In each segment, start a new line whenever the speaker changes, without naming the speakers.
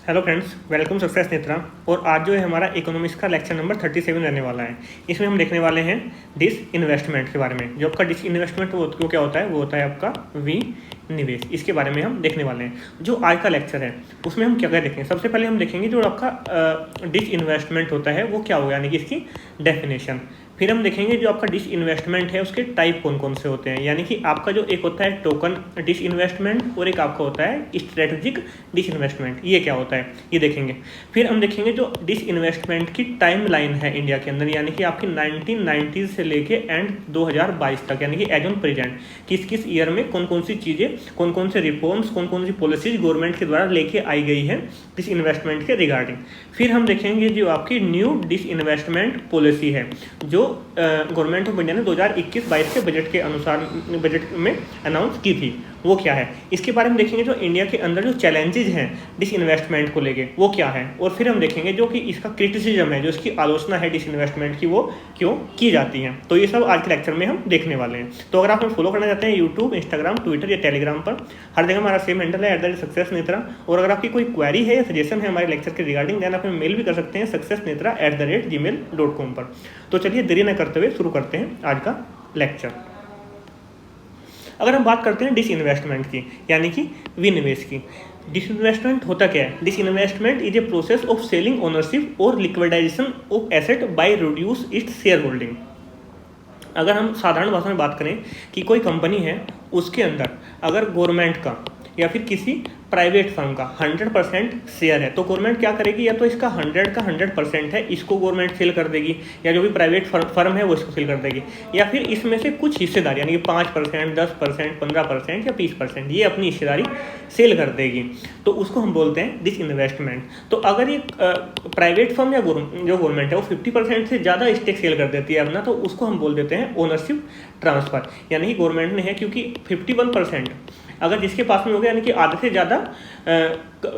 Hello friends, welcome success Netra. और आज जो है हमारा इकोनॉमिक्स का लेक्चर नंबर 37 रहने वाला है। इसमें हम देखने वाले हैं डिस इन्वेस्टमेंट के बारे में। जो आपका डिस इन्वेस्टमेंट वो क्या होता है, वो होता है आपका विनिवेश। इसके बारे में हम देखने वाले हैं। जो आज का लेक्चर है उसमें हम क्या क्या देखेंगे। सबसे पहले हम देखेंगे जो आपका डिस इन्वेस्टमेंट होता है वो क्या होगा, यानी कि इसकी डेफिनेशन। फिर हम देखेंगे जो आपका डिस इन्वेस्टमेंट है उसके टाइप कौन कौन से होते हैं, यानी कि आपका जो एक होता है टोकन डिस इन्वेस्टमेंट और एक आपका होता है स्ट्रेटेजिक डिस इन्वेस्टमेंट। ये क्या होता है ये देखेंगे। फिर हम देखेंगे जो डिस इन्वेस्टमेंट की टाइम लाइन है इंडिया के अंदर, यानी कि आपकी 1990 से लेके एंड 2022 तक, यानी कि एज ऑन प्रेजेंट किस किस ईयर में कौन कौन सी चीज़ें, कौन कौन से रिफॉर्म्स, कौन कौन सी पॉलिसीज गवर्नमेंट के द्वारा लेके आई गई है डिस इन्वेस्टमेंट के रिगार्डिंग। फिर हम देखेंगे जो आपकी न्यू डिस इन्वेस्टमेंट पॉलिसी है जो गवर्नमेंट ऑफ इंडिया ने 2021-22 के बजट के अनुसार बजट में अनाउंस की थी, वो क्या है। इसके बारे में देखेंगे जो इंडिया के अंदर जो चैलेंजेस हैं डिस इन्वेस्टमेंट को लेके वो क्या है। और फिर हम देखेंगे जो कि इसका क्रिटिसिज्म है, जो इसकी आलोचना है डिस इन्वेस्टमेंट की, वो क्यों की जाती है। तो ये सब आज के लेक्चर में हम देखने वाले हैं। तो अगर आप हमें फॉलो करना चाहते हैं यूट्यूब, इंस्टाग्राम, ट्विटर या टेलीग्राम पर, हर जगह हमारा सेम हैंडल है @सक्सेसनेत्रा। और अगर आपकी कोई क्वेरी है या सजेशन है हमारे लेक्चर के रिगार्डिंग, देन आप हमें मेल भी कर सकते हैं successnetra@gmail.com पर। तो चलिए देरी न करते हुए शुरू करते हैं आज का लेक्चर। अगर हम बात करते हैं डिस इन्वेस्टमेंट की, यानी कि विनिवेश की। डिस इन्वेस्टमेंट होता क्या है। This investment is a process of selling ownership और liquidization of asset by reduce its share holding. अगर हम साधारण भाषा में बात करें कि कोई कंपनी है, उसके अंदर अगर गवर्नमेंट का या फिर किसी प्राइवेट फर्म का 100% शेयर है, तो गवर्नमेंट क्या करेगी, या तो इसका 100 का 100% है इसको गवर्नमेंट सेल कर देगी, या जो भी प्राइवेट फर्म है वो इसको सेल कर देगी, या फिर इसमें से कुछ हिस्सेदारी यानी कि 5%, 10%, 15% या 20% ये अपनी हिस्सेदारी सेल कर देगी। तो उसको हम बोलते हैं डिस इन्वेस्टमेंट। तो अगर ये प्राइवेट फर्म या जो गवर्नमेंट है वो 50% से ज़्यादा स्टेक सेल कर देती है अपना, तो उसको हम बोल देते हैं ओनरशिप ट्रांसफ़र। यानी कि गवर्नमेंट ने है क्योंकि 51% अगर जिसके पास में हो गया, यानी कि आधे से ज़्यादा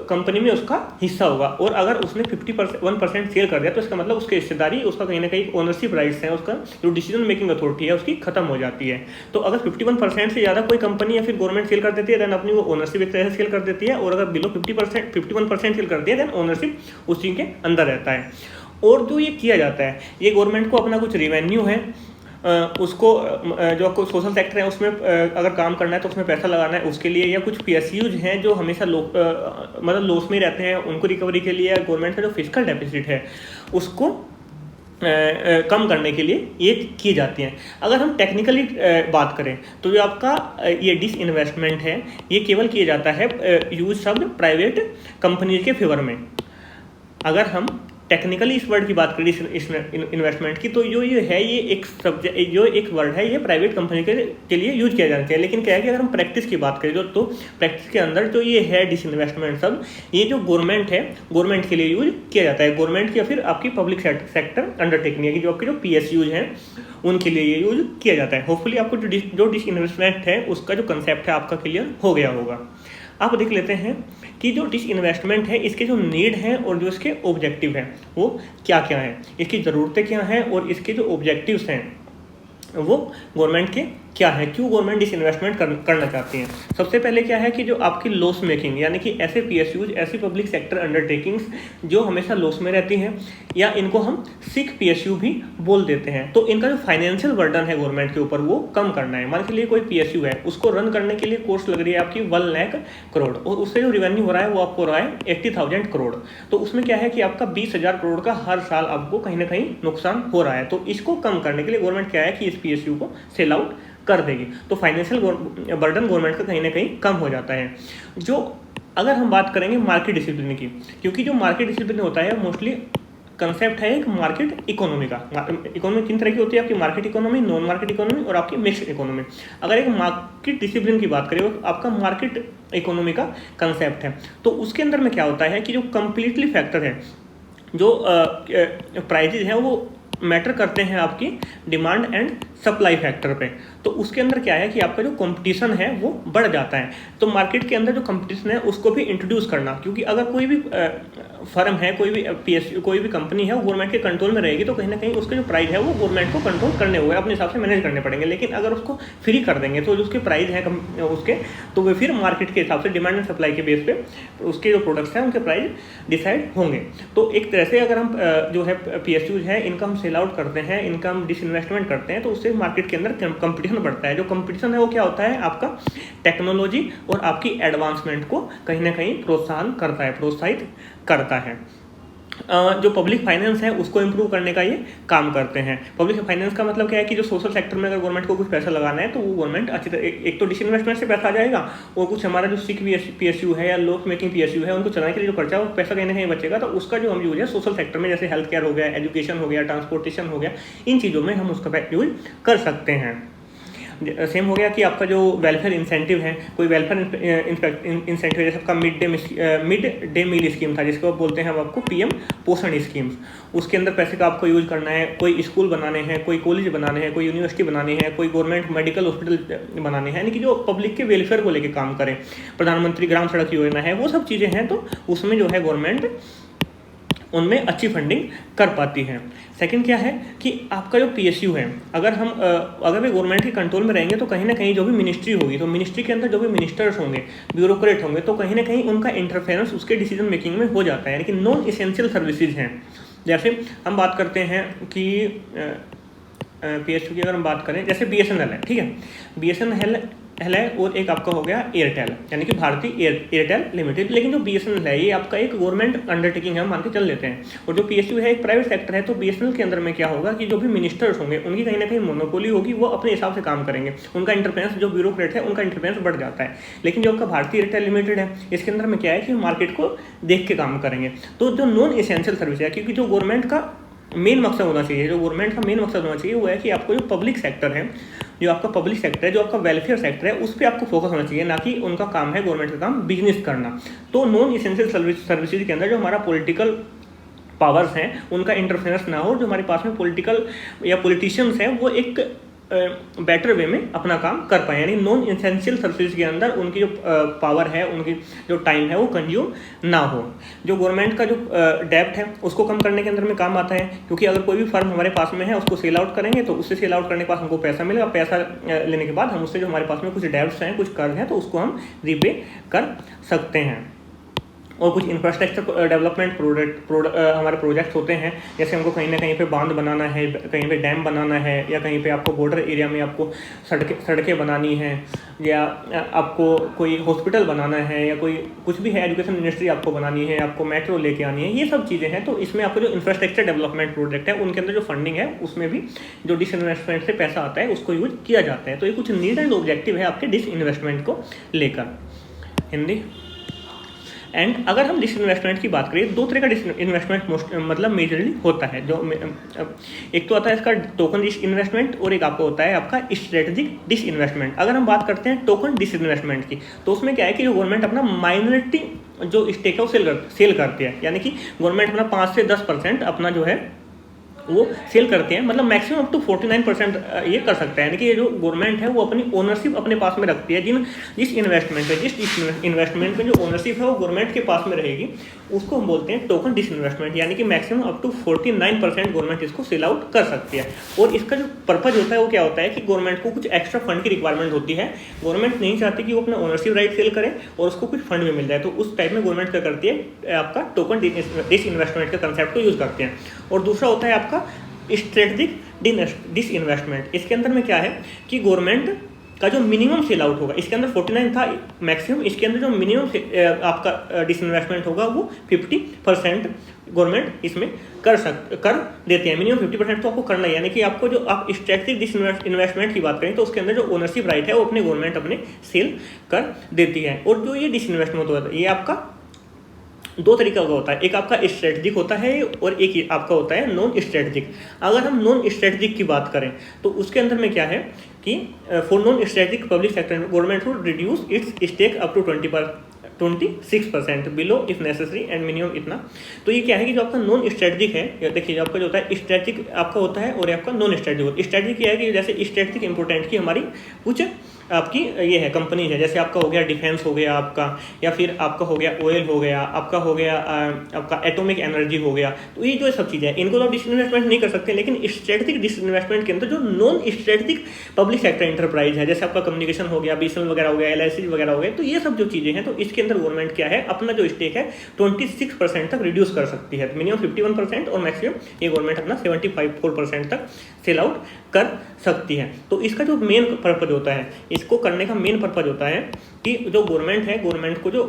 कंपनी में उसका हिस्सा होगा, और अगर उसने 51% सेल कर दिया तो इसका मतलब उसकी हिस्सेदारी, उसका कहीं ना कहीं ओनरशिप राइट्स हैं, उसका जो डिसीजन मेकिंग अथॉरिटी है उसकी खत्म हो जाती है। तो अगर 51% से ज़्यादा कोई कंपनी या फिर गवर्नमेंट सेल कर देती है, देन अपनी वो ओनरशिप एक तरह से सेल कर देती है। और अगर बिलो 51% सेल कर दिया, देन ओनरशिप उसी के अंदर रहता है। और जो ये किया जाता है, ये गवर्नमेंट को अपना कुछ रिवेन्यू है, उसको जो आपको सोशल सेक्टर है उसमें अगर काम करना है तो उसमें पैसा लगाना है उसके लिए, या कुछ PSUs हैं जो हमेशा मतलब लॉस में रहते हैं, उनको रिकवरी के लिए गवर्नमेंट का जो फिस्कल डेफिसिट है उसको कम करने के लिए ये की जाती हैं। अगर हम टेक्निकली बात करें तो जो आपका ये डिस इन्वेस्टमेंट है ये केवल किया जाता है यूज शब्द प्राइवेट कंपनीज के फेवर में। अगर हम टेक्निकली इस वर्ड की बात करें इस इन्वेस्टमेंट की, तो जो ये है ये एक सब्जेक्ट, जो एक वर्ड है ये प्राइवेट कंपनी के लिए यूज किया जाना चाहिए। लेकिन क्या है कि अगर हम प्रैक्टिस की बात करें तो प्रैक्टिस के अंदर जो ये है डिस इन्वेस्टमेंट सब, ये जो गवर्नमेंट है, गवर्नमेंट के लिए यूज किया जाता है। गवर्नमेंट की या फिर आपकी पब्लिक सेक्टर अंडरटेकिंग है कि जो आपके जो PSUs हैं उनके लिए ये यूज किया जाता है। होपफुली आपको जो डिस इन्वेस्टमेंट है उसका जो कंसेप्ट है आपका क्लियर हो गया होगा। आप देख लेते हैं कि जो डिस इन्वेस्टमेंट है इसके जो नीड है और जो इसके ऑब्जेक्टिव हैं वो क्या क्या है, इसकी ज़रूरतें क्या हैं और इसके जो ऑब्जेक्टिव्स हैं वो गवर्नमेंट के क्या है, क्यों गवर्नमेंट डिस इन्वेस्टमेंट करना चाहती है। सबसे पहले क्या है कि जो आपकी लॉस मेकिंग, यानी कि ऐसे PSUs, ऐसी पब्लिक सेक्टर अंडरटेकिंग्स जो हमेशा लॉस में रहती हैं, या इनको हम सिक PSU भी बोल देते हैं, तो इनका जो फाइनेंशियल बर्डन है गवर्नमेंट के ऊपर वो कम करना है। मान के लिए कोई PSU है, उसको रन करने के लिए कॉस्ट लग रही है आपकी 1 लाख करोड़, और उससे जो रिवेन्यू हो रहा है वो आपको हो रहा है 80,000 करोड़। तो उसमें क्या है कि आपका 20,000 करोड़ का हर साल आपको कहीं ना कहीं नुकसान हो रहा है। तो इसको कम करने के लिए गवर्नमेंट क्या है कि इस PSU को सेल आउट कर देगी। तो फाइनेंशियल बर्डन गवर्नमेंट का कहीं ना कहीं कम हो जाता है। जो अगर हम बात करेंगे मार्केट डिसिप्लिन की, क्योंकि जो मार्केट डिसिप्लिन होता है मोस्टली कंसेप्ट है एक मार्केट इकोनॉमी का। इकोनॉमी 3 तरह की होती है आपकी, market economy, non market economy और आपकी मिक्स्ड इकोनॉमी। अगर एक मार्केट डिसिप्लिन की बात करें, आपका मार्केट इकोनॉमी का कंसेप्ट है, तो उसके अंदर में क्या होता है कि जो कंप्लीटली फैक्टर है, जो प्राइजेज हैं वो मैटर करते हैं आपकी डिमांड एंड सप्लाई फैक्टर पे। तो उसके अंदर क्या है कि आपका जो कंपटीशन है वो बढ़ जाता है। तो मार्केट के अंदर जो कंपटीशन है उसको भी इंट्रोड्यूस करना, क्योंकि अगर कोई भी फर्म है, कोई भी PSU, कोई भी कंपनी है वो गवर्नमेंट के कंट्रोल में रहेगी तो कहीं ना कहीं उसके जो प्राइस है वो गवर्नमेंट को कंट्रोल करने हुए अपने हिसाब से मैनेज करने पड़ेंगे। लेकिन अगर उसको फ्री कर देंगे तो जो उसके प्राइस है उसके, तो वे फिर मार्केट के हिसाब से डिमांड एंड सप्लाई के बेस पे उसके जो प्रोडक्ट्स हैं उनके प्राइस डिसाइड होंगे। तो एक तरह से अगर हम जो है PSUs है इनका हम सेल आउट करते हैं, इनका हम डिसइन्वेस्टमेंट करते हैं, तो उससे मार्केट के अंदर कंपटीशन बढ़ता है। जो कंपटीशन है वो क्या होता है, आपका टेक्नोलॉजी और आपकी एडवांसमेंट को कहीं ना कहीं प्रोत्साहित करता है। जो पब्लिक फाइनेंस है उसको इम्प्रूव करने का ये काम करते हैं। पब्लिक फाइनेंस का मतलब क्या है कि जो सोशल सेक्टर में अगर गवर्नमेंट को कुछ पैसा लगाना है तो वो गवर्नमेंट अच्छी तरह, एक तो डिसइन्वेस्टमेंट से पैसा आ जाएगा, और कुछ हमारा जो सिक PSU है या लॉस मेकिंग PSU है उनको चलाने के लिए जो खर्चा है वो पैसा कहीं ना कहीं बचेगा। तो उसका जो हम यूज है सोशल सेक्टर में, जैसे हेल्थ केयर हो गया, एजुकेशन हो गया, ट्रांसपोर्टेशन हो गया, इन चीज़ों में हम उसका यूज कर सकते हैं। सेम हो गया कि आपका जो वेलफेयर इंसेंटिव है, कोई वेलफेयर इंसेंटिव जैसे आपका मिड डे मील स्कीम था जिसको बोलते हैं हम आपको PM पोषण स्कीम्स, उसके अंदर पैसे का आपको यूज करना है। कोई स्कूल बनाने हैं, कोई कॉलेज बनाने हैं, कोई यूनिवर्सिटी बनानी है, कोई गवर्नमेंट मेडिकल हॉस्पिटल बनाने हैं, यानी कि जो पब्लिक के वेलफेयर को लेकर काम करें। प्रधानमंत्री ग्राम सड़क योजना है, वो सब चीज़ें हैं, तो उसमें जो है गवर्नमेंट उनमें अच्छी फंडिंग कर पाती है। सेकंड क्या है कि आपका जो PSU है, अगर वे गवर्नमेंट के कंट्रोल में रहेंगे तो कहीं ना कहीं जो भी मिनिस्ट्री होगी, तो मिनिस्ट्री के अंदर जो भी मिनिस्टर्स होंगे, ब्यूरोक्रेट होंगे, तो कहीं ना कहीं उनका इंटरफेरेंस उसके डिसीजन मेकिंग में हो जाता है। यानी कि नॉन इसेंशियल सर्विसेज हैं, जैसे हम बात करते हैं कि PSU की अगर हम बात करें, जैसे BSNL है, ठीक है, BSNL है, और एक आपका हो गया एयरटेल, यानी कि भारतीय एयरटेल लिमिटेड। लेकिन जो BSNL है ये आपका एक गवर्नमेंट अंडरटेकिंग है, मान के चल लेते हैं, और जो PSU है एक प्राइवेट सेक्टर है। तो BSNL के अंदर में क्या होगा कि जो भी मिनिस्टर्स होंगे उनकी कहीं ना कहीं मोनोपोली होगी, वो अपने हिसाब से काम करेंगे, उनका इंटरफेरेंस, जो ब्यूरोक्रेट है उनका इंटरफेरेंस बढ़ जाता है। लेकिन जो आपका भारतीय एयरटेल लिमिटेड है इसके अंदर में क्या है कि मार्केट को देख के काम करेंगे। तो जो नॉन एसेंशियल सर्विस है, क्योंकि जो गवर्नमेंट का मेन मकसद होना चाहिए, वो है कि आपको जो पब्लिक सेक्टर है, जो आपका पब्लिक सेक्टर है, जो आपका वेलफेयर सेक्टर है, उस पर आपको फोकस होना चाहिए, ना कि उनका काम है गवर्नमेंट का काम बिजनेस करना। तो नॉन इसेंशियल सर्विसेज के अंदर जो हमारा पॉलिटिकल पावर्स हैं उनका इंटरफेरेंस ना हो, जो हमारे पास में पॉलिटिकल या पॉलिटिशियंस हैं वो एक बेटर वे में अपना काम कर पाए। यानी नॉन इसेंशियल सर्विसेज के अंदर उनकी जो पावर है, उनकी जो टाइम है वो कंज्यूम ना हो। जो गवर्नमेंट का जो डेब्ट है उसको कम करने के अंदर में काम आता है, क्योंकि अगर कोई भी फर्म हमारे पास में है उसको सेल आउट करेंगे तो उससे सेल आउट करने के बाद हमको पैसा मिलेगा, पैसा लेने के बाद हम उससे जो हमारे पास में कुछ डेब्ट्स हैं, कुछ कर्ज हैं, तो उसको हम रीपे कर सकते हैं। और कुछ इंफ्रास्ट्रक्चर डेवलपमेंट हमारे प्रोजेक्ट्स होते हैं, जैसे हमको कहीं ना कहीं पे बांध बनाना है, कहीं पे डैम बनाना है, या कहीं पे आपको बॉर्डर एरिया में आपको सड़कें बनानी है, या आपको कोई हॉस्पिटल बनाना है, या कोई कुछ भी है, एजुकेशन मिनिस्ट्री आपको बनानी है, आपको मेट्रो लेके आनी है, ये सब चीज़ें हैं। तो इसमें आपको जो इंफ्रास्ट्रक्चर डेवलपमेंट प्रोजेक्ट है उनके अंदर जो फंडिंग है उसमें भी जो डिसइन्वेस्टमेंट से पैसा आता है उसको यूज किया जाता है। तो ये कुछ नीड एंड ऑब्जेक्टिव है आपके डिसइन्वेस्टमेंट को लेकर। हिंदी एंड अगर हम डिसइन्वेस्टमेंट की बात करें, दो तरह का डिसइन्वेस्टमेंट मतलब मेजरली होता है। जो एक तो आता है इसका टोकन डिसइन्वेस्टमेंट, और एक आपका होता है आपका स्ट्रेटेजिक डिसइन्वेस्टमेंट। अगर हम बात करते हैं टोकन डिसइन्वेस्टमेंट की, तो उसमें क्या है कि जो गवर्नमेंट अपना माइनॉरिटी जो स्टेक है वो सेल करती है, यानी कि गवर्नमेंट अपना 5 से 10% अपना जो है वो सेल करते हैं, मतलब मैक्सिमम अप टू 49% ये कर सकता है। यानी कि ये जो गवर्नमेंट है वो अपनी ओनरशिप अपने पास में रखती है। जिस इन्वेस्टमेंट में जो ओनरशिप है वो गवर्नमेंट के पास में रहेगी, उसको हम बोलते हैं टोकन डिसइन्वेस्टमेंट, यानी कि मैक्सिमम अप टू 49% गवर्नमेंट इसको सेल आउट कर सकती है। और इसका जो पर्पज होता है वो क्या होता है कि गवर्नमेंट को कुछ एक्स्ट्रा फंड की रिक्वायरमेंट होती है, गवर्नमेंट नहीं चाहती कि वो अपना ओनरशिप राइट सेल करे और उसको कुछ फंड में मिल जाए, तो उस टाइप में गवर्नमेंट क्या करती है, आपका टोकन डिसइन्वेस्टमेंट के कंसेप्ट को यूज करते हैं। और दूसरा होता है आपका स्ट्रेटेजिक डिसइन्वेस्टमेंट। इसके अंदर में क्या है कि गवर्नमेंट का जो मिनिमम सेल आउट होगा, इसके अंदर 49 था मैक्सिमम, इसके अंदर जो मिनिमम आपका डिसइन्वेस्टमेंट होगा वो 50% गवर्नमेंट इसमें कर देते हैं। मिनिमम 50% तो आपको करना है, यानी कि आपको जो आप स्ट्रेटेजिक डिसइन्वेस्टमेंट की बात करें तो उसके अंदर जो ओनरशिप राइट है वो अपने गवर्नमेंट अपने सेल कर देती है। और जो ये डिसइन्वेस्टमेंट होता है ये आपका दो तरीका का होता है, एक आपका स्ट्रेटेजिक होता है और एक आपका होता है नॉन स्ट्रेटेजिक। अगर हम नॉन स्ट्रेटेजिक की बात करें तो उसके अंदर में क्या है कि for non strategic public sector government would reduce its stake up to 26%, below if necessary and minimum इतना। तो ये क्या है कि जो आपका नॉन स्ट्रेटजिक है, देखिए जो आपका जो होता है स्ट्रेटजिक आपका होता है और आपका नॉन स्ट्रेटजिक होता है। स्ट्रेटजिक क्या है कि जैसे स्ट्रेटजिक इंपोर्टेंट की हमारी कुछ आपकी ये है कंपनी है, जैसे आपका हो गया डिफेंस हो गया आपका, या फिर आपका हो गया ऑयल हो गया, आपका हो गया आपका एटॉमिक एनर्जी हो गया। तो ये जो सब चीज़ें हैं इनको तो आप डिसइन्वेस्टमेंट नहीं कर सकते, लेकिन स्ट्रेटजिक डिसइन्वेस्टमेंट के अंदर जो non strategic public sector enterprise है, जैसे आपका कम्युनिकेशन हो गया, बीएसएनएल वगैरह हो गया, LIC वगैरह हो गए, तो ये सब जो चीज़ें हैं तो इसके अंदर गवर्नमेंट क्या है अपना जो स्टेक है 26% तक रिड्यूस कर सकती है। मिनिमम 51% और मैक्सिमम ये गवर्नमेंट अपना 75% तक सेल आउट कर सकती है। तो इसका जो मेन पर्पज होता है, इसको करने का मेन पर्पज होता है कि जो गवर्नमेंट है, गवर्नमेंट को जो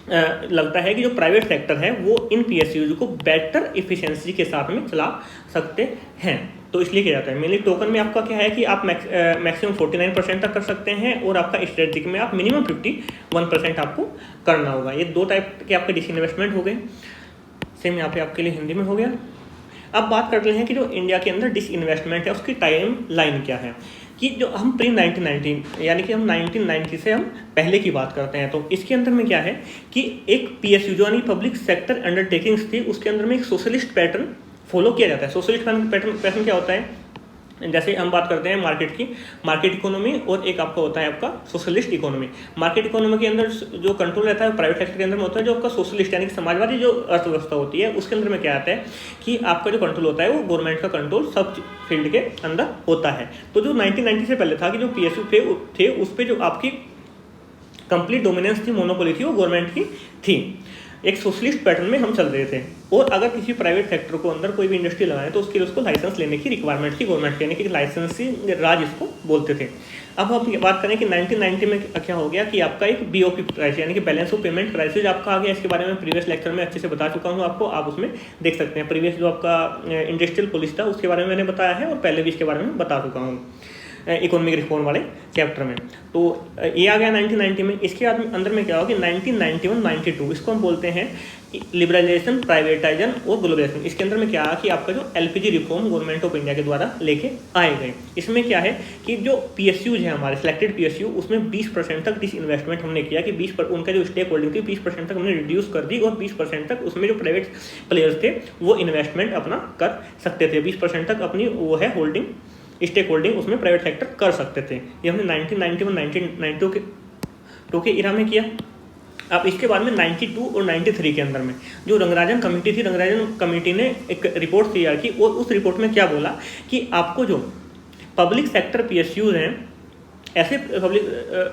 लगता है कि जो प्राइवेट सेक्टर है वो इन PSUs को बेटर इफिशिएंसी के साथ में चला सकते हैं, तो इसलिए किया जाता है। मेनली टोकन में आपका क्या है कि आप मैक्सिमम 49% तक कर सकते हैं, और आपका स्ट्रेटजिक में आप मिनिमम 51% आपको करना होगा। ये दो टाइप के आपके डिसइन्वेस्टमेंट हो गए। सेम यहाँ पे आपके लिए हिंदी में हो गया। अब बात करते हैं कि जो इंडिया के अंदर डिसइन्वेस्टमेंट है उसकी टाइम लाइन क्या है, कि जो हम प्री 1990 यानी कि हम 1990 से हम पहले की बात करते हैं, तो इसके अंदर में क्या है कि एक PSU जो यानी पब्लिक सेक्टर अंडरटेकिंग्स थी, उसके अंदर में एक सोशलिस्ट पैटर्न फॉलो किया जाता है। सोशलिस्ट पैटर्न क्या होता है, जैसे हम बात करते हैं मार्केट की, मार्केट इकोनॉमी, और एक आपका होता है आपका सोशलिस्ट इकोनॉमी। मार्केट इकोनॉमी के अंदर जो कंट्रोल रहता है प्राइवेट सेक्टर के अंदर में होता है, जो आपका सोशलिस्ट यानी कि समाजवादी जो अर्थव्यवस्था होती है उसके अंदर में क्या आता है कि आपका जो कंट्रोल होता है वो गवर्नमेंट का कंट्रोल सब फील्ड के अंदर होता है। तो जो 1990 से पहले था कि जो PSU थे उस पर जो आपकी कंप्लीट डोमिनेंस थी, मोनोपोली थी, वो गवर्नमेंट की थी। एक सोशलिस्ट पैटर्न में हम चल रहे थे, और अगर किसी प्राइवेट सेक्टर को अंदर कोई भी इंडस्ट्री लगाए तो उसके लिए उसको लाइसेंस लेने की रिक्वायरमेंट थी गवर्नमेंट, यानी कि लाइसेंसिंग राज इसको बोलते थे। अब हम बात करें कि 1990 में क्या हो गया कि आपका एक BOP क्राइसिस यानी कि बैलेंस ऑफ पेमेंट क्राइसिस आपका आ गया। इसके बारे में प्रीवियस लेक्चर में अच्छे से बता चुका हूँ आपको, आप उसमें देख सकते हैं। प्रीवियस जो आपका इंडस्ट्रियल पॉलिसी था उसके बारे में मैंने बताया है, और पहले भी इसके बारे में बता चुका हूँ इकोनॉमिक रिफॉर्म वाले चैप्टर में। तो ये आ गया 1990 में। इसके अंदर में क्या होगा कि 1991-92 इसको हम बोलते हैं लिबरलाइजेशन, प्राइवेटाइजेशन और ग्लोबलाइजेशन। इसके अंदर में क्या है कि आपका जो LPG reform government of India के द्वारा लेके आए गए। इसमें क्या है कि जो PSUs है हमारे सिलेक्टेड PSU, उसमें 20% तक डिसइन्वेस्टमेंट हमने किया कि 20% उनका जो स्टेक होल्डिंग थी 20% तक हमने रिड्यूस कर दी, और 20% तक उसमें जो प्राइवेट प्लेयर्स थे वो इन्वेस्टमेंट अपना कर सकते थे। 20% तक अपनी वो है होल्डिंग, स्टेक होल्डिंग उसमें प्राइवेट सेक्टर कर सकते थे। ये हमने 1992 के इरा में किया। अब इसके बाद में 92 और 93 के अंदर में जो रंगराजन कमेटी थी, रंगराजन कमेटी ने एक रिपोर्ट तैयार की, और उस रिपोर्ट में क्या बोला कि आपको जो पब्लिक सेक्टर PSUs हैं, ऐसे पब्लिक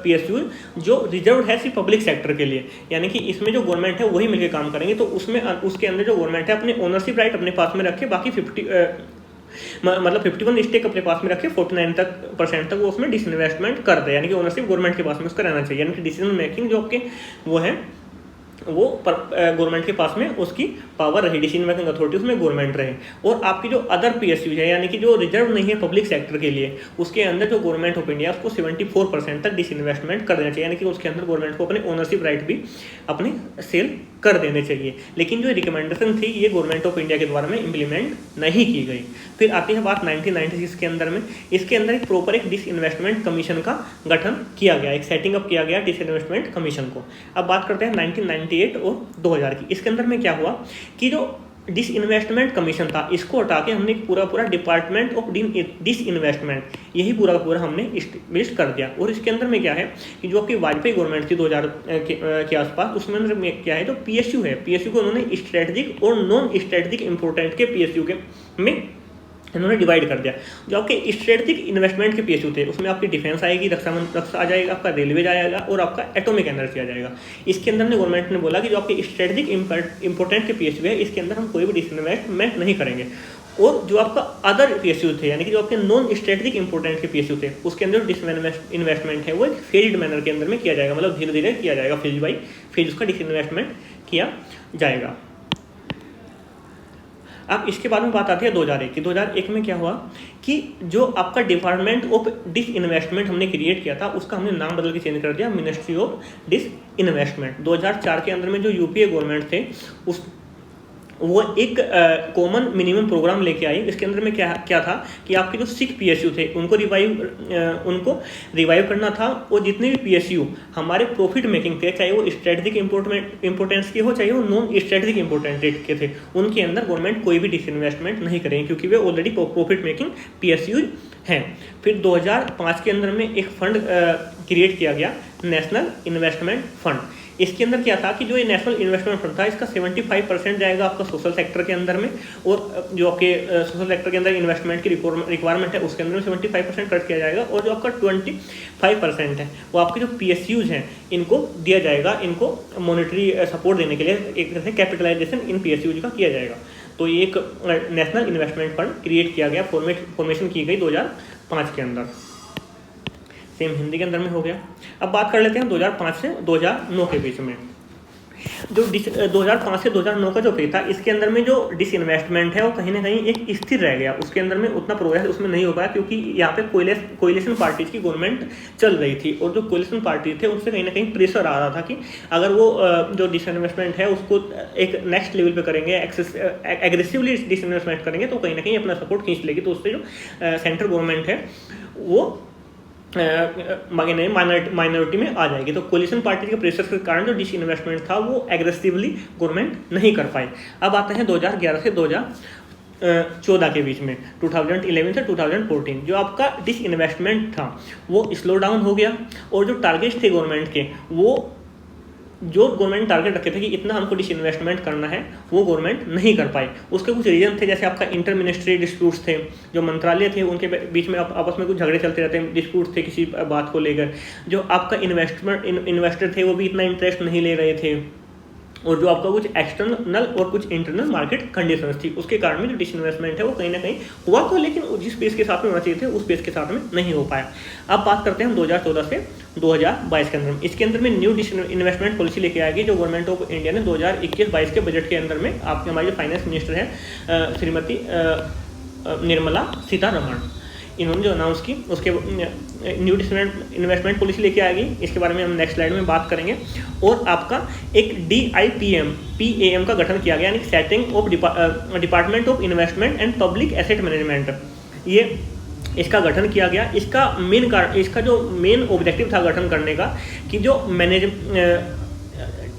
PSUs जो रिजर्व है सिर्फ पब्लिक सेक्टर के लिए, यानी कि इसमें जो गवर्नमेंट है वही मिलकर काम करेंगे, तो उसमें उसके अंदर जो गवर्नमेंट है अपने ओनरशिप राइट अपने पास में रखे, बाकी 51 स्टेक अपने पास में रखे, 49% तक वो उसमें डिसइन्वेस्टमेंट कर दे, यानी कि ओनरशिप गवर्नमेंट के पास में उसका रहना चाहिए, यानी कि डिसीजन मेकिंग जो आपके वो है वो गवर्नमेंट के पास में उसकी पावर रही, डिसीजन मेकिंग अथॉरिटी उसमें गवर्नमेंट रहे। और आपकी जो अदर PSU है यानी कि जो रिजर्व नहीं है पब्लिक सेक्टर के लिए, उसके अंदर जो गवर्नमेंट ऑफ इंडिया उसको 74% तक डिसइन्वेस्टमेंट कर देना चाहिए, यानी कि उसके अंदर गवर्नमेंट को अपने ओनरशिप राइट भी अपने सेल कर देने चाहिए। लेकिन जो रिकमेंडेशन थी ये गवर्नमेंट ऑफ इंडिया के द्वारा में इम्प्लीमेंट नहीं की गई। फिर आती है बात 1996 के अंदर में, इसके अंदर एक प्रॉपर एक डिसइन्वेस्टमेंट कमीशन का गठन किया गया, एक सेटिंग अप किया गया डिसइन्वेस्टमेंट कमीशन को। अब बात करते हैं 1998 और 2000 की। इसके अंदर में क्या हुआ कि जो डिसइन्वेस्टमेंट कमीशन था इसको हटा के हमने पूरा डिपार्टमेंट ऑफ डिसइन्वेस्टमेंट यही पूरा हमने इस्टेब्लिश कर दिया। और इसके अंदर में क्या है कि जो आपकी वाजपेयी गवर्नमेंट थी 2000 के आसपास, उसमें अंदर में क्या है जो PSU है, PSU को उन्होंने स्ट्रेटजिक और नॉन स्ट्रेटजिक इंपोर्टेंट के PSU के में इन्होंने डिवाइड कर दिया। जो आपके स्ट्रेटजिक इन्वेस्टमेंट के PSU थे उसमें आपकी डिफेंस आएगी, रक्षा आ जाएगा, आपका रेलवे आएगा, और आपका एटॉमिक एनर्जी आ जाएगा। इसके अंदर ने गवर्नमेंट ने बोला कि जो आपके स्ट्रेटजिक इंपोर्टेंट के PSU है इसके अंदर हम कोई भी डिसइन्वेस्टमेंट नहीं करेंगे। और जो आपका अदर PSU थे यानी कि जो आपके नॉन स्ट्रेटजिक इंपोर्टेंट के PSU थे उसके अंदर डिसइन्वेस्टमेंट है वो एक फेज्ड मैनर के अंदर में किया जाएगा, मतलब धीरे धीरे किया जाएगा, फेज बाई फेज उसका डिसइन्वेस्टमेंट किया जाएगा। अब इसके बाद में बात आती है 2001 की। 2001 में क्या हुआ कि जो आपका डिपार्टमेंट ऑफ डिसइन्वेस्टमेंट हमने क्रिएट किया था उसका हमने नाम बदल के चेंज कर दिया मिनिस्ट्री ऑफ डिसइन्वेस्टमेंट। 2004 के अंदर में जो UPA गवर्नमेंट थे वो एक कॉमन मिनिमम प्रोग्राम लेके आई। इसके अंदर में क्या क्या था कि आपके जो सिक पीएसयू थे उनको रिवाइव करना था, और जितने भी पीएसयू हमारे प्रॉफिट मेकिंग थे, चाहे वो स्ट्रेटेजिक इंपोर्टेंस के हो, चाहे वो नॉन स्ट्रेटेजिक इंपोर्टेंस के थे, उनके अंदर गवर्नमेंट कोई भी डिसइन्वेस्टमेंट नहीं करेंगे क्योंकि वे ऑलरेडी प्रॉफिट मेकिंग पीएसयू हैं। फिर 2005 के अंदर में एक फंड क्रिएट किया गया, नेशनल इन्वेस्टमेंट फंड। इसके अंदर क्या था कि जो ये नेशनल इन्वेस्टमेंट फंड था, इसका 75% जाएगा आपका सोशल सेक्टर के अंदर में, और जो आपके सोशल सेक्टर के अंदर इन्वेस्टमेंट की रिक्वायरमेंट है उसके अंदर में 75% कट किया जाएगा, और जो आपका 25% है वो आपके जो पीएसयूज हैं इनको दिया जाएगा, इनको मॉनेटरी सपोर्ट देने के लिए एक तरह से कैपिटलाइजेशन इन पीएसयूज का किया जाएगा। तो ये एक नेशनल इन्वेस्टमेंट फंड क्रिएट किया गया, फॉर्मेशन की गई 2005 के अंदर। सेम हिंदी के अंदर में हो गया। अब बात कर लेते हैं 2005 से 2009 के बीच में। जो 2005 से 2009 का जो फेज था, इसके अंदर में जो डिसइन्वेस्टमेंट है वो कहीं ना कहीं एक स्थिर रह गया, उसके अंदर में उतना प्रोग्रेस उसमें नहीं हो पाया, क्योंकि यहाँ पे कोएलिशन पार्टीज की गवर्नमेंट चल रही थी, और जो कोएलिशन पार्टी थे उनसे कहीं ना कहीं प्रेशर आ रहा था कि अगर वो जो डिसइन्वेस्टमेंट है उसको एक नेक्स्ट लेवल पे करेंगे, एग्रेसिवली डिसइन्वेस्टमेंट करेंगे तो कहीं ना कहीं अपना सपोर्ट खींच लेगी। तो उससे जो सेंट्रल गवर्नमेंट है वो माइनॉरिटी में आ जाएगी। तो कोलिशन पार्टी के प्रेशर के कारण जो डिसइन्वेस्टमेंट था वो एग्रेसिवली गवर्नमेंट नहीं कर पाई। अब आते हैं 2011 से 2014 के बीच में, 2011 से 2014 जो आपका डिसइन्वेस्टमेंट था वो स्लो डाउन हो गया, और जो टारगेट थे गवर्नमेंट के, वो जो गवर्नमेंट टारगेट रखे थे कि इतना हमको डिसइन्वेस्टमेंट करना है, वो गवर्नमेंट नहीं कर पाई। उसके कुछ रीजन थे, जैसे आपका इंटर मिनिस्ट्री डिस्प्यूट्स थे, जो मंत्रालय थे उनके बीच में आपस में कुछ झगड़े चलते रहते हैं, डिस्प्यूट्स थे किसी बात को लेकर। जो आपका इन्वेस्टर थे वो भी इतना इंटरेस्ट नहीं ले रहे थे, और जो आपका कुछ एक्सटर्नल और कुछ इंटरनल मार्केट कंडीशंस थी, उसके कारण में जो डिसइन्वेस्टमेंट है वो कहीं ना कहीं हुआ तो, लेकिन जिस पेस के साथ में होना चाहिए थे उस पेस के साथ में नहीं हो पाया। अब बात करते हैं हम 2014 से 2022 के अंदर। इसके अंदर में न्यू इन्वेस्टमेंट पॉलिसी लेके आएगी जो गवर्नमेंट ऑफ इंडिया ने 2021-22 के बजट के अंदर में, आपके हमारी जो फाइनेंस मिनिस्टर है श्रीमती निर्मला सीतारमण, इन्होंने जो अनाउंस की उसके न्यू इन्वेस्टमेंट पॉलिसी लेके आएगी। इसके बारे में हम नेक्स्ट स्लाइड में बात करेंगे। और आपका एक DIPM का गठन किया गया, यानी setting of department of investment and public asset management, ये इसका गठन किया गया। इसका जो मेन ऑब्जेक्टिव था गठन करने का कि जो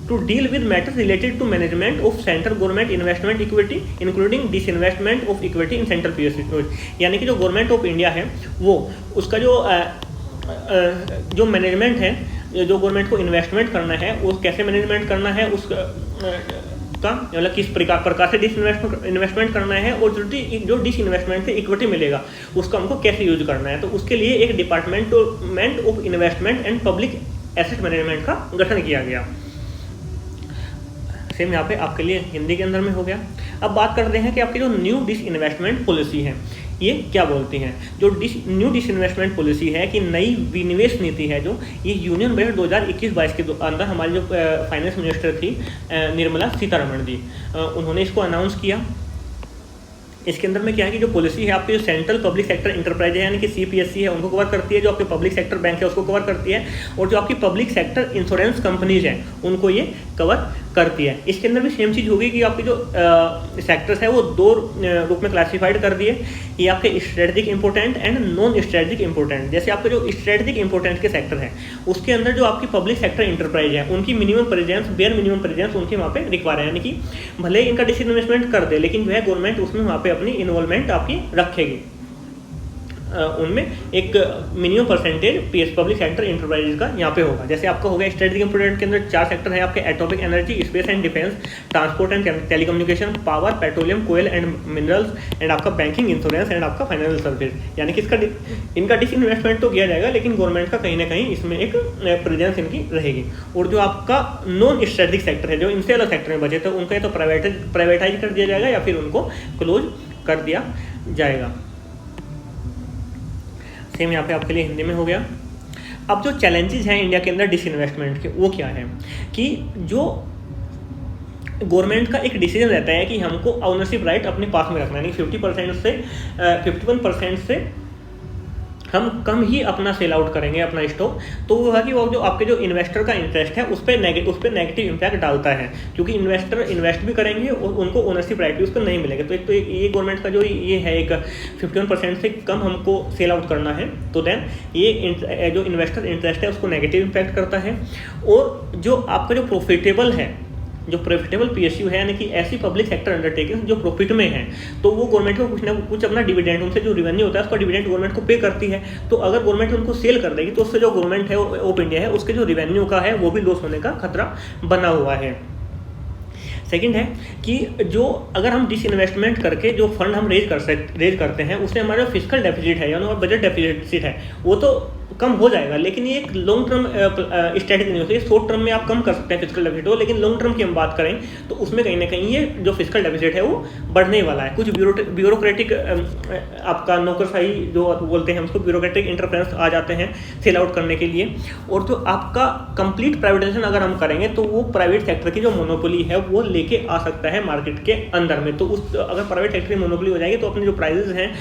to deal with matters related to management of central government investment equity including disinvestment of equity in central PSU, यानी कि जो गवर्नमेंट ऑफ इंडिया है वो उसका जो मैनेजमेंट है, जो गवर्नमेंट को इन्वेस्टमेंट करना है वो कैसे मैनेजमेंट करना है, उसका मतलब किस प्रकार से इन्वेस्टमेंट करना है, और जो डिसइन्वेस्टमेंट से इक्विटी मिलेगा उसका हमको कैसे यूज करना है। तो उसके लिए एक department of investment and public asset management का गठन किया गया। सेम यहाँ पे आपके लिए हिंदी के अंदर में हो गया। अब बात करते हैं कि आपकी जो न्यू डिसइन्वेस्टमेंट पॉलिसी है ये क्या बोलती हैं। जो न्यू डिसइन्वेस्टमेंट पॉलिसी है कि नई विनिवेश नीति है, जो ये यूनियन बजट 2021-22 के अंदर हमारी जो फाइनेंस मिनिस्टर थी निर्मला सीतारमण जी, उन्होंने इसको अनाउंस किया। इसके अंदर में क्या है कि जो पॉलिसी है आपकी जो सेंट्रल पब्लिक सेक्टर इंटरप्राइज है यानी कि CPSC है उनको कवर करती है, जो आपके पब्लिक सेक्टर बैंक है उसको कवर करती है, और जो आपकी पब्लिक सेक्टर इंश्योरेंस कंपनीज हैं उनको ये कवर करती है। इसके अंदर भी सेम चीज़ होगी कि आपकी जो सेक्टर्स है वो दो रूप में क्लासिफाइड कर दिए, ये आपके strategic important and non strategic important. जैसे आपके जो स्ट्रेटेजिक इंपॉर्टेंट के सेक्टर हैं उसके अंदर जो आपकी पब्लिक सेक्टर इंटरप्राइज है उनकी minimum presence, bare minimum presence उनके वहाँ पे रिक्वायर है, यानी कि भले इनका डिसइन्वेस्टमेंट कर दे लेकिन जो है गवर्नमेंट उसमें वहाँ पे अपनी इन्वॉल्वमेंट आपकी रखेगी। उनमें एक minimum percentage public sector enterprises का यहाँ पे होगा। जैसे आपका हो गया स्ट्रेटेजिक इंपॉर्टेंट के अंदर 4 सेक्टर है आपके, atomic energy, space and defence, transport and telecommunication, power, petroleum, कोयल एंड मिनरल्स, एंड आपका बैंकिंग, इंश्योरेंस एंड आपका फाइनेंशियल सर्विस। यानी कि इनका डिसइन्वेस्टमेंट तो किया जाएगा लेकिन गवर्नमेंट का कहीं ना कहीं इसमें एक प्रेजेंस इनकी रहेगी। और जो आपका नॉन स्ट्रेटेजिक सेक्टर है, जो इनसे अलग सेक्टर में बचे थे, उनका तो प्राइवेटाइज कर दिया जाएगा या फिर उनको क्लोज कर दिया जाएगा। सेम यहाँ पे आपके लिए हिंदी में हो गया। अब जो चैलेंजेस हैं इंडिया के अंदर डिसइन्वेस्टमेंट के वो क्या है कि जो गवर्नमेंट का एक डिसीजन रहता है कि हमको ओनरशिप राइट अपने पास में रखना है, यानी 51% से हम कम ही अपना सेल आउट करेंगे अपना स्टॉक, तो वो है कि वो जो आपके जो इन्वेस्टर का इंटरेस्ट है उस पर नेगेटिव इम्पैक्ट डालता है, क्योंकि इन्वेस्टर इन्वेस्ट भी करेंगे और उनको ओनरशिप राइट भी उस पर नहीं मिलेगा। तो एक तो ये गवर्नमेंट का जो ये है एक 51% से कम हमको सेल आउट करना है, तो देन ये जो इन्वेस्टर इंटरेस्ट है उसको नेगेटिव इम्पैक्ट करता है। और जो आपका जो प्रॉफिटेबल पीएसयू है, यानी कि ऐसी पब्लिक सेक्टर अंडरटेकिंग जो प्रॉफिट में है, तो वो गवर्नमेंट को कुछ ना कुछ अपना डिविडेंड, उनसे जो रेवेन्यू होता है उसका डिविडेंड गवर्नमेंट को पे करती है। तो अगर गवर्नमेंट उनको सेल कर देगी तो उससे जो गवर्नमेंट है ऑफ इंडिया है उसके जो रेवेन्यू का है वो भी लॉस होने का खतरा बना हुआ है। सेकंड है कि जो अगर हम डिसइन्वेस्टमेंट करके जो फंड हम रेज करते हैं उससे हमारा फिस्कल डेफिसिट है यानी बजट डेफिसिट है वो तो कम हो जाएगा, लेकिन ये एक लॉन्ग टर्म स्ट्रैटेजी नहीं होती है। शॉर्ट टर्म में आप कम कर सकते हैं फिस्कल डेफिसिट हो, लेकिन लॉन्ग टर्म की हम बात करें तो उसमें कहीं ना कहीं ये जो फिस्कल डेफिसिट है वो बढ़ने वाला है। कुछ ब्यूरोक्रेटिक आपका नौकरशाही जो बोलते हैं उसको ब्यूरोक्रेटिक इंटरफेरेंस आ जाते हैं सेल आउट करने के लिए। और जो आपका कंप्लीट प्राइवेटाइजेशन अगर हम करेंगे तो वो प्राइवेट सेक्टर की जो मोनोपोली है वो लेके आ सकता है मार्केट के अंदर में। तो उस अगर प्राइवेट सेक्टर की मोनोपोली हो जाएगी तो अपने जो प्राइजेस हैं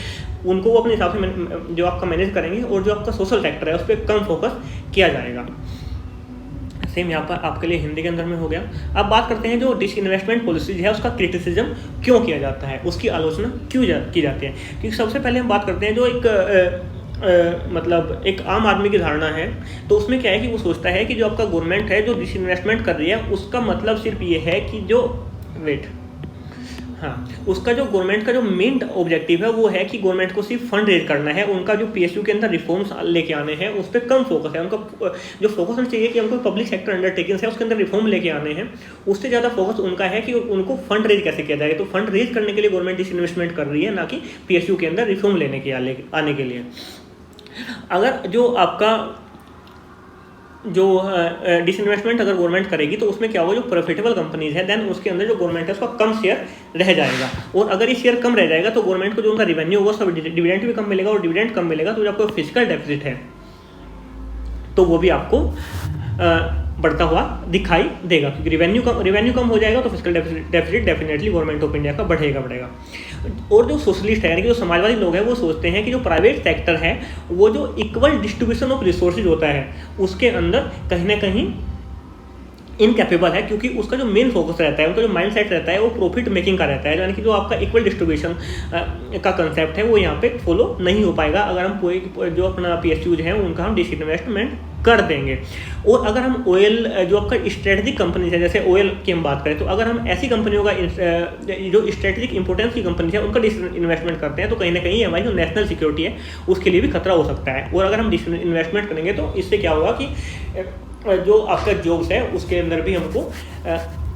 उनको वो अपने हिसाब से जो आपका मैनेज करेंगे, और जो आपका सोशल सेक्टर है उस पर कम फोकस किया जाएगा। सेम यहाँ पर आपके लिए हिंदी के अंदर में हो गया। अब बात करते हैं जो डिसइन्वेस्टमेंट पॉलिसीज है उसका क्रिटिसिज्म क्यों किया जाता है, उसकी आलोचना क्यों की जाती है। क्योंकि सबसे पहले हम बात करते हैं जो मतलब एक आम आदमी की धारणा है, तो उसमें क्या है कि वो सोचता है कि जो आपका गवर्नमेंट है जो डिसइन्वेस्टमेंट कर रही है उसका मतलब सिर्फ ये है कि उसका जो गवर्नमेंट का जो मेन ऑब्जेक्टिव है वो है कि गवर्नमेंट को सिर्फ फंड रेज करना है, उनका जो पीएसयू के अंदर रिफॉर्म्स लेके आने हैं उस पर कम फोकस है। उनका जो फोकस होना चाहिए कि हमको पब्लिक सेक्टर अंडरटेकिंग्स है उसके अंदर रिफॉर्म लेके आने हैं, उससे ज़्यादा फोकस उनका है कि उनको फंड रेज कैसे किया जाए। तो फंड रेज करने के लिए गवर्नमेंट डिसइन्वेस्टमेंट कर रही है, ना कि पीएसयू के अंदर रिफॉर्म लेने के आने के लिए। अगर जो आपका जो डिसइन्वेस्टमेंट अगर गवर्नमेंट करेगी तो उसमें क्या होगा, जो प्रॉफिटेबल कंपनीज है देन उसके अंदर जो गवर्नमेंट है उसका कम शेयर रह जाएगा, और अगर ये शेयर कम रह जाएगा तो गवर्नमेंट को जो उनका रेवेन्यू होगा उसका डिविडेंड भी कम मिलेगा, और डिविडेंड कम मिलेगा तो जो आपको फिस्कल डेफिसिट है तो वो भी आपको बढ़ता हुआ दिखाई देगा, क्योंकि रेवेन्यू कम हो जाएगा तो fiscal deficit definitely government of India का बढ़ेगा। और जो सोशलिस्ट है यानी कि जो समाजवादी लोग हैं वो सोचते हैं कि जो प्राइवेट सेक्टर है वो जो इक्वल डिस्ट्रीब्यूशन ऑफ रिसोर्सेज होता है उसके अंदर कहीं ना कहीं इनकैपेबल है, क्योंकि उसका जो मेन फोकस रहता है, उनका जो माइंड सेट रहता है वो प्रॉफिट मेकिंग का रहता है, यानी कि जो आपका इक्वल डिस्ट्रीब्यूशन का कंसेप्ट है वो यहाँ पे फॉलो नहीं हो पाएगा अगर हम कोई जो अपना पीएसयूज हैं उनका हम डिसइन्वेस्टमेंट कर देंगे। और अगर हम ऑयल जो आपका स्ट्रेटेजिक कंपनीज है, जैसे ऑयल की हम बात करें, तो अगर हम ऐसी कंपनियों का जो स्ट्रेटेजिक इंपोर्टेंस की कंपनी है उनका डिसइन्वेस्टमेंट करते हैं तो कहीं ना कहीं हमारी जो नेशनल सिक्योरिटी है उसके लिए भी खतरा हो सकता है। और अगर हम डिसइन्वेस्टमेंट करेंगे तो इससे क्या होगा कि जो आपका जॉब्स है उसके अंदर भी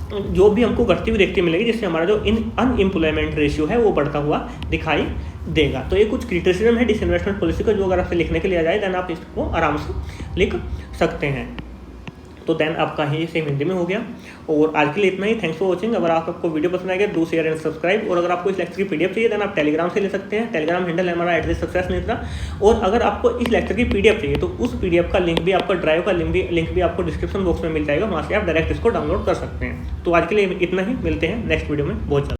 जॉब भी हमको घटती हुई देखती मिलेगी, जिससे हमारा जो अनएम्प्लॉयमेंट रेशियो है वो बढ़ता हुआ दिखाई देगा। तो ये कुछ क्रिटिसिज्म है डिसइन्वेस्टमेंट पॉलिसी का, जो अगर आपसे लिखने के लिए आ जाए देन आप इसको आराम से लिख सकते हैं। तो देन आपका ही सेम हिंदी में हो गया। और आज के लिए इतना ही। Thanks for watching. अगर आपको वीडियो पसंद आएगा डू शेयर एंड सब्सक्राइब। और अगर आपको इस लेक्चर की पीडीएफ चाहिए देन आप टेलीग्राम से ले सकते हैं। टेलीग्राम हैंडल है हमारा @सक्सेसमित्रा। और अगर आपको इस लेक्चर की पीडीएफ चाहिए तो उस पीडीएफ का लिंक भी, आपका ड्राइव का लिंक भी आपको डिस्क्रिप्शन बॉक्स में मिल जाएगा, वहाँ से आप डायरेक्ट इसको डाउनलोड कर सकते हैं। तो आज के लिए इतना ही, मिलते हैं नेक्स्ट वीडियो में बहुत जल्द।